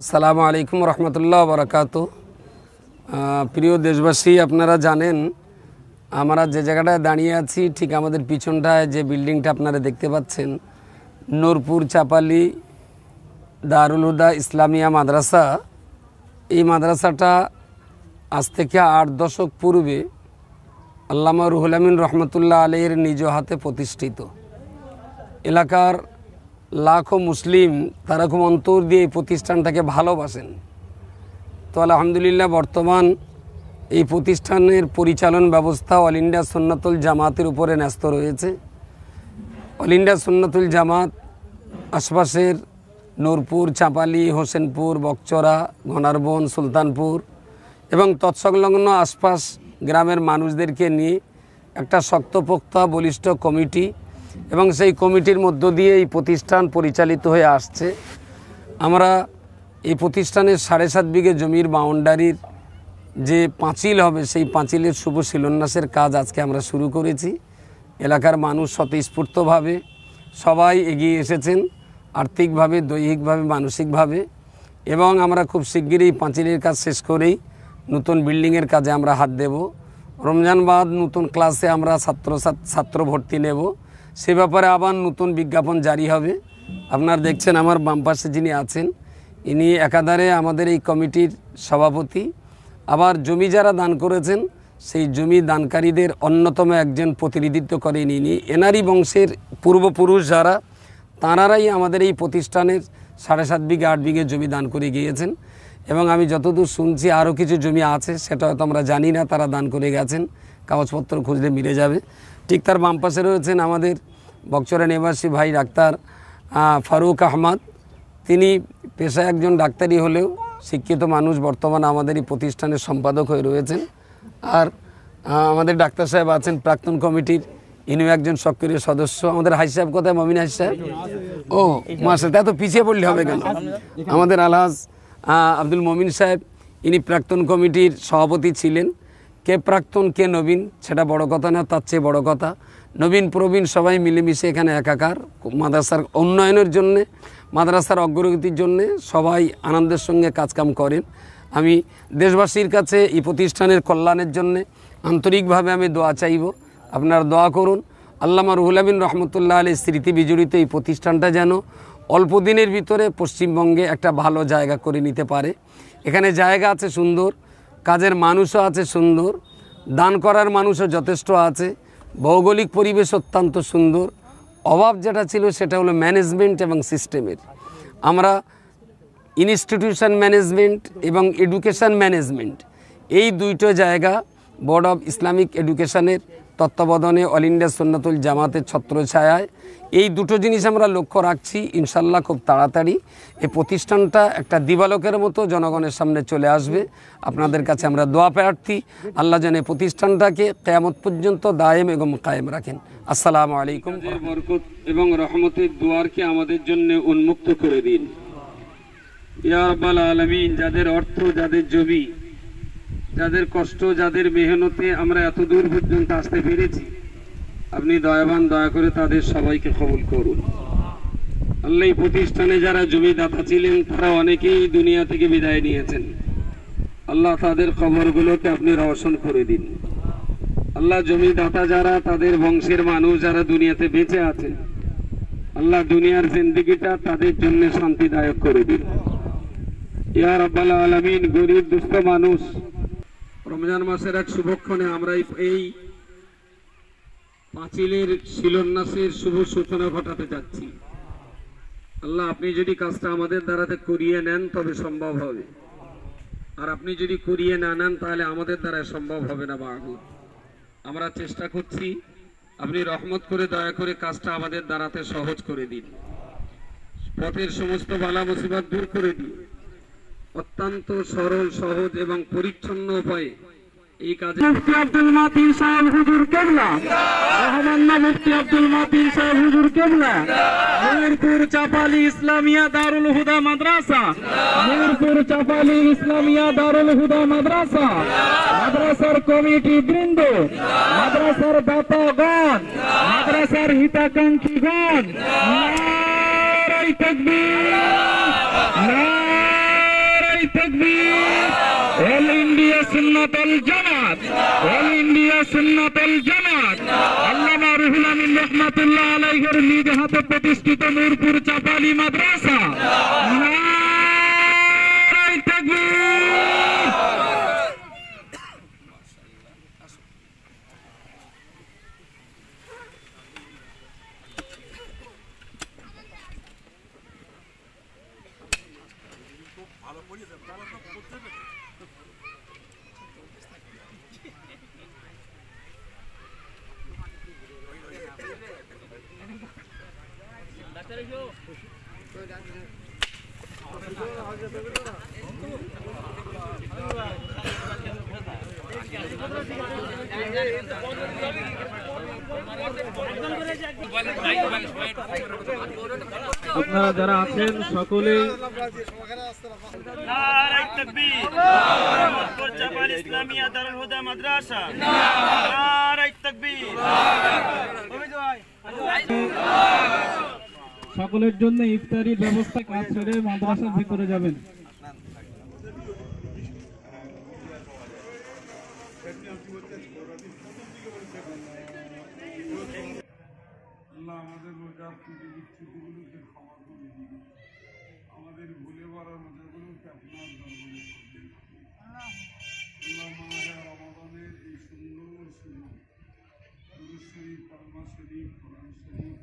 আসসালামু আলাইকুম রহমতুল্লাহ বরকাত। প্রিয় দেশবাসী, আপনারা জানেন আমরা যে জায়গাটায় দাঁড়িয়ে আছি ঠিক আমাদের পিছনটায় যে বিল্ডিংটা আপনারা দেখতে পাচ্ছেন, নূরপুর চাপালি দারুল হুদা ইসলামিয়া মাদ্রাসা। এই মাদ্রাসাটা আজ থেকে 8 দশক পূর্বে আল্লামা রুহুল আমিন রহমতুল্লাহ আলাইহির নিজ হাতে প্রতিষ্ঠিত। এলাকার লাখো মুসলিম তারা খুব অন্তর দিয়ে এই প্রতিষ্ঠানটাকে ভালোবাসেন। তো আলহামদুলিল্লাহ বর্তমান এই প্রতিষ্ঠানের পরিচালন ব্যবস্থা অল ইন্ডিয়া সুন্নাতুল জামাতের উপরে ন্যস্ত রয়েছে। অল ইন্ডিয়া সুন্নাতুল জামাত আশপাশের নূরপুর, চাপালি, হোসেনপুর, বকচরা, ঘনারবন, সুলতানপুর এবং তৎসংলগ্ন আশপাশ গ্রামের মানুষদেরকে নিয়ে একটা শক্তপোক্ত বলিষ্ঠ কমিটি এবং সেই কমিটির মধ্য দিয়ে এই প্রতিষ্ঠান পরিচালিত হয়ে আসছে। আমরা এই প্রতিষ্ঠানের 7.5 বিঘে জমির বাউন্ডারির যে পাঁচিল হবে সেই পাঁচিলের শুভ শিলান্যাসের কাজ আজকে আমরা শুরু করেছি। এলাকার মানুষ স্বতঃস্ফূর্তভাবে সবাই এগিয়ে এসেছেন, আর্থিকভাবে, দৈহিকভাবে, মানসিকভাবে, এবং আমরা খুব শিগগিরই পাঁচিলের কাজ শেষ করেই নতুন বিল্ডিংয়ের কাজে আমরা হাত দেব। রমজান বাদ নতুন ক্লাসে আমরা ছাত্র ভর্তি নেব, সে ব্যাপারে আবার নতুন বিজ্ঞাপন জারি হবে। আপনারা দেখছেন আমার বাম পাশে যিনি আছেন ইনি একাধারে আমাদের এই কমিটির সভাপতি, আবার জমি যারা দান করেছেন সেই জমি দানকারীদের অন্যতম একজন প্রতিনিধিত্ব করেন ইনি। এনারই বংশের পূর্বপুরুষ যারা তাঁরাই আমাদের এই প্রতিষ্ঠানের 7.5 বিঘে 8 বিঘে জমি দান করে গিয়েছেন, এবং আমি যতদূর শুনছি আরও কিছু জমি আছে, সেটা হয়তো আমরা জানি না, তারা দান করে গেছেন, কাগজপত্র খুঁজলে মিলে যাবে। ঠিক তার বাম পাশে রয়েছেন আমাদের বকচরা নিবাসী ভাই ডাক্তার ফারুক আহমদ। তিনি পেশায় একজন ডাক্তারি হলেও শিক্ষিত মানুষ, বর্তমানে আমাদের এই প্রতিষ্ঠানের সম্পাদক হয়ে রয়েছেন। আর আমাদের ডাক্তার সাহেব আছেন প্রাক্তন কমিটির, ইনিও একজন সক্রিয় সদস্য। আমাদের হাই সাহেব কোথায়? মমিন হাই সাহেব। ও মাশাআল্লাহ, এত পিছিয়ে পড়লে হবে কেন? আমাদের আলহাজ আব্দুল মমিন সাহেব, ইনি প্রাক্তন কমিটির সভাপতি ছিলেন। কে প্রাক্তন কে নবীন সেটা বড় কথা না, তার চেয়ে বড় কথা নবীন প্রবীণ সবাই মিলেমিশে এখানে একাকার। মাদ্রাসার উন্নয়নের জন্যে, মাদ্রাসার অগ্রগতির জন্যে সবাই আনন্দের সঙ্গে কাজকাম করেন। আমি দেশবাসীর কাছে এই প্রতিষ্ঠানের কল্যাণের জন্যে আন্তরিকভাবে আমি দোয়া চাইব, আপনারা দোয়া করুন। আল্লামা রুহুল আমিন রহমতুল্লাহ আলাইহির স্মৃতি বিজড়িত এই প্রতিষ্ঠানটা যেন অল্প দিনের ভিতরে পশ্চিমবঙ্গে একটা ভালো জায়গা করে নিতে পারে। এখানে জায়গা আছে সুন্দর, কাজের মানুষও আছে সুন্দর, দান করার মানুষও যথেষ্ট আছে, ভৌগোলিক পরিবেশ অত্যন্ত সুন্দর। অভাব যেটা ছিল সেটা হলো ম্যানেজমেন্ট এবং সিস্টেমের। আমরা ইনস্টিটিউশন ম্যানেজমেন্ট এবং এডুকেশন ম্যানেজমেন্ট এই দুইটো জায়গা বোর্ড অফ ইসলামিক এডুকেশনের তত্ত্বাবধানে অল ইন্ডিয়া সুন্নাতুল জামাতের ছত্রছায়ায় এই দুটো জিনিস আমরা লক্ষ্য রাখছি। ইনশাল্লাহ খুব তাড়াতাড়ি এই প্রতিষ্ঠানটা একটা দিবালোকের মতো জনগণের সামনে চলে আসবে। আপনাদের কাছে আমরা দোয়া প্রার্থী, আল্লাহ যেন এই প্রতিষ্ঠানটাকে কিয়ামত পর্যন্ত দায়েম এবং কায়েম রাখেন। আসসালামু আলাইকুম। বরকত এবং রহমতের দুয়ারকে আমাদের জন্য উন্মুক্ত করে দিন ইয়া রাব্বাল আলামিন। যাদের অর্থ, যাদের জমি, যাদের কষ্ট, যাদের মেহনতে আমরা এত দূর পর্যন্ত আসতে পেরেছি, আপনি দয়াবান, দয়া করে তাদের সবাইকে কবুল করুন। আল্লাহ এই প্রতিষ্ঠানে যারা জমিদাতা ছিলেন তারা অনেকেই দুনিয়া থেকে বিদায় নিয়েছেন, আল্লাহ তাদের কবরগুলোকে আপনি রওশন করে দিন। আল্লাহ জমিদাতা যারা, তাদের বংশের মানুষ যারা দুনিয়াতে বেঁচে আছে, আল্লাহ দুনিয়ার জিন্দেগিটা তাদের জন্য শান্তিদায়ক করে দিন ইয়া রাব্বাল আলামিন। গরিব দুস্থ মানুষ, রমজান মাসের এক শুভক্ষণে আমরা এই পাঁচিলের শিলান্যাসের শুভ সূচনা ঘটাতে যাচ্ছি। আল্লাহ আপনি যদি কাজটা আমাদের দ্বারাতে করিয়ে নেন তবে সম্ভব হবে, আর আপনি যদি করিয়ে না নেন তাহলে আমাদের দ্বারা সম্ভব হবে না। মাহবুব, আমরা চেষ্টা করছি, আপনি রহমত করে দয়া করে কাজটা আমাদের দ্বারাতে সহজ করে দিন, পথের সমস্ত বালা মুসিবত দূর করে দিন। অত্যন্ত সরল, সহজ এবং পরিচ্ছন্ন উপায়ে এই কাজে মুফতি আব্দুল মাতিন সাহেব হুজুর কেবলা, রহমান্না মুফতি আব্দুল মাতিন সাহেব হুজুর কেবলা, নূরপুর চাপালি ইসলামিয়া দারুল হুদা মাদ্রাসা, নূরপুর চাপালি ইসলামিয়া দারুল হুদা মাদ্রাসা, মাদ্রাসার কমিটি বৃন্দ, মাদ্রাসার দাতাগণ, মাদ্রাসার হিতাকাঙ্ক্ষীগণ, নারে তাকবীর, নারে তাকবীর অল ইন্ডিয়া সুন্নাতুল জামাত অল ইন্ডিয়া সুন্নাতুল জামাত আল্লামা রুহুল আমিন রাহমাতুল্লাহ আলাইহির নিজ হাতে প্রতিষ্ঠিত নূরপুর চাপালি মাদ্রাসা নারায়ে তাকবীর। আপনারা যারা আছেন সকলে নারায়ে তাকবীর মোহাম্মদপুর চাপাল ইসলামিয়া দারুল হুদা মাদ্রাসা নারায়ে তাকবীর। সকলের জন্য ইফতারির ব্যবস্থা কাজ ছেড়ে মাদ্রাসার ভিতরে যাবেন। আল্লাহ আমাদের রোজার ত্রুটি বিচ্ছুতিগুলোকে ক্ষমা করে দিন, আমাদের ভুলে বড় রোজাগুলোকে আপনার দরবারে কবুল করুন। আল্লাহ মাহে রমাদানের এই সুন্দর সুযোগ দুরূদ শরীফ, কালমা শরীফ, কোরআন শরীফ